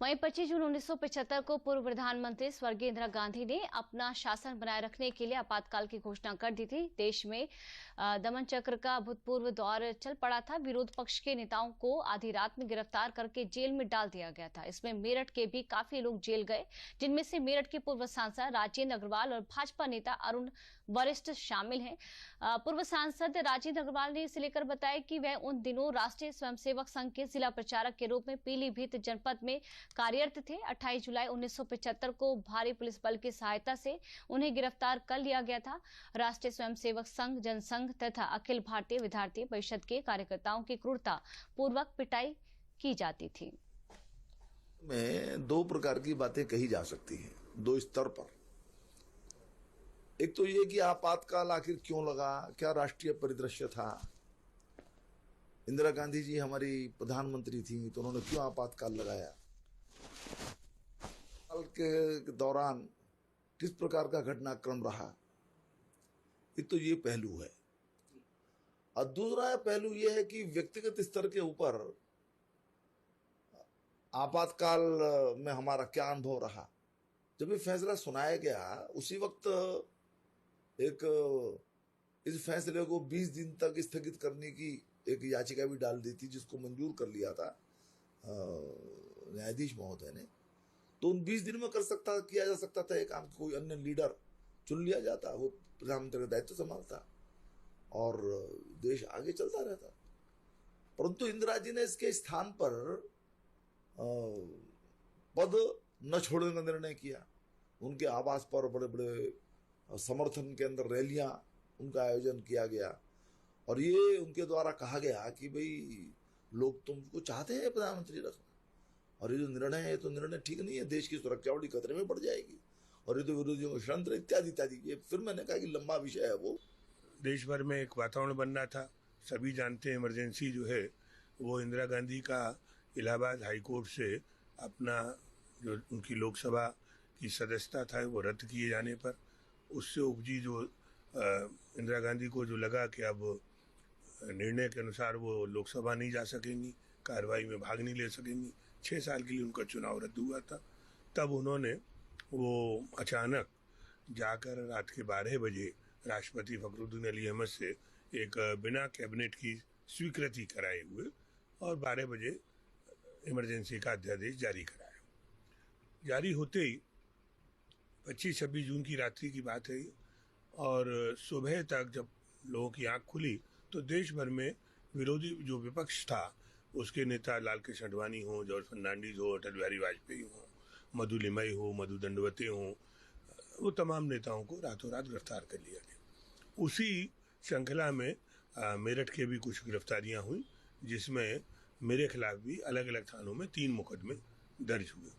वहीं 25 जून 1975 को पूर्व प्रधानमंत्री स्वर्गीय इंदिरा गांधी ने अपना शासन बनाए रखने के लिए आपातकाल की घोषणा कर दी थी। देश में दमन चक्र का भूतपूर्व दौर चल पड़ा था। विरोध पक्ष के नेताओं को आधी रात में गिरफ्तार करके जेल में डाल दिया गया था। इसमें मेरठ के भी काफी लोग जेल गए, जिनमें से मेरठ के पूर्व सांसद राजेंद्र अग्रवाल और भाजपा नेता अरुण वरिष्ठ शामिल हैं। पूर्व सांसद राजेंद्र अग्रवाल ने इसे लेकर बताया कि वह उन दिनों राष्ट्रीय स्वयंसेवक संघ के जिला प्रचारक के रूप में पीलीभीत जनपद में कार्यरत थे। 28 जुलाई 1975 को भारी पुलिस बल की सहायता से उन्हें गिरफ्तार कर लिया गया था। राष्ट्रीय स्वयंसेवक संघ, जनसंघ तथा अखिल भारतीय विद्यार्थी परिषद के कार्यकर्ताओं की क्रूरता पूर्वक पिटाई की जाती थी। में दो प्रकार की बातें कही जा सकती हैं, दो स्तर पर। एक तो ये कि आपातकाल आखिर क्यों लगा, क्या राष्ट्रीय परिदृश्य था। इंदिरा गांधी जी हमारी प्रधानमंत्री थी तो उन्होंने क्यों आपातकाल लगाया। काल के दौरान किस प्रकार का घटनाक्रम रहा, एक तो ये पहलू है। और दूसरा पहलू ये है कि व्यक्तिगत स्तर के ऊपर आपातकाल में हमारा क्या अनुभव रहा। जब ये फैसला सुनाया गया उसी वक्त इस फैसले को 20 दिन तक स्थगित करने की एक याचिका भी डाल दी थी, जिसको मंजूर कर लिया था न्यायाधीश महोदय ने। तो उन 20 दिन में किया जा सकता था ये काम। कोई अन्य लीडर चुन लिया जाता, वो प्रधानमंत्री का दायित्व संभालता और देश आगे चलता रहता। परंतु इंदिरा जी ने इसके स्थान पर पद न छोड़ने का निर्णय किया। उनके आवास पर बड़े बड़े समर्थन के अंदर रैलियां उनका आयोजन किया गया और ये उनके द्वारा कहा गया कि भाई लोग तुमको चाहते हैं प्रधानमंत्री रखना, और ये जो निर्णय है तो निर्णय ठीक नहीं है, देश की सुरक्षा बड़ी खतरे में पड़ जाएगी और ये तो विरोधियों का षड्यंत्र इत्यादि इत्यादि। ये फिर मैंने कहा कि लंबा विषय है। वो देश भर में एक वातावरण बनना था। सभी जानते हैं इमरजेंसी जो है वो इंदिरा गांधी का इलाहाबाद हाईकोर्ट से अपना जो उनकी लोकसभा की सदस्यता था वो रद्द किए जाने पर उससे उपजी जो इंदिरा गांधी को जो लगा कि अब निर्णय के अनुसार वो लोकसभा नहीं जा सकेंगी, कार्रवाई में भाग नहीं ले सकेंगी। 6 साल के लिए उनका चुनाव रद्द हुआ था। तब उन्होंने वो अचानक जाकर रात के 12 बजे राष्ट्रपति फखरुद्दीन अली अहमद से एक बिना कैबिनेट की स्वीकृति कराए हुए और 12 बजे इमरजेंसी का अध्यादेश जारी कराया। जारी होते ही 25-26 जून की रात्रि की बात है और सुबह तक जब लोगों की आंख खुली तो देश भर में विरोधी जो विपक्ष था उसके नेता लाल कृष्ण आडवाणी हो, जॉर्ज फर्नांडीज हो, अटल बिहारी वाजपेयी हो, मधु लिमई हो, मधु दंडवते हो, वो तमाम नेताओं को रातों रात गिरफ्तार कर लिया गया। उसी श्रृंखला में मेरठ के भी कुछ गिरफ्तारियां हुई, जिसमें मेरे खिलाफ भी अलग अलग थानों में 3 मुकदमे दर्ज हुए।